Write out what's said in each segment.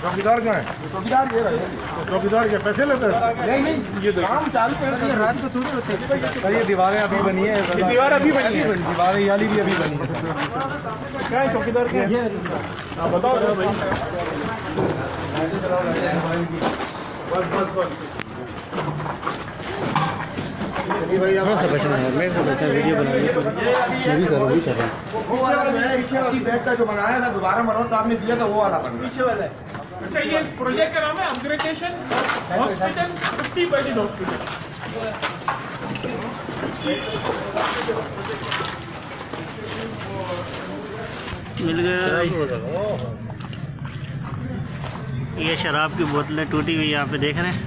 चौकीदार कहाँ है? चौकीदार क्या पैसे लेते हैं? नहीं, ये काम चालू कर रात को थोड़ी होते हैं। ये दीवारें अभी बनी है, दीवार अभी बनी है, दीवारें याली भी अभी बनी है। क्या है चौकीदार क्या है? आप बताओ भाई। बस थोड़ा सा बचना है, मेरे से बचा वीडियो बनाने के लिए। इसी बैग का जो बनाया था दोबारा मनोज साहब ने दिया था वो वाला बन पीछे वाला है। अच्छा, ये इस प्रोजेक्ट का नाम है अपग्रेडेशन हॉस्पिटल 50 बेडेड हॉस्पिटल। मिल गया। ये शराब की बोतलें टूटी हुई यहाँ पे देख रहे हैं,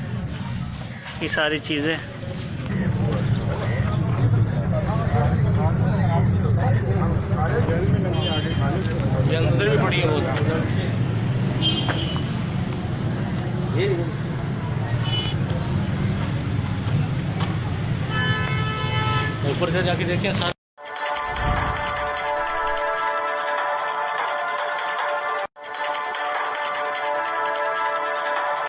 ये सारी चीज़ें। ये अंदर भी पड़ी है ऊपर से जाके देखें।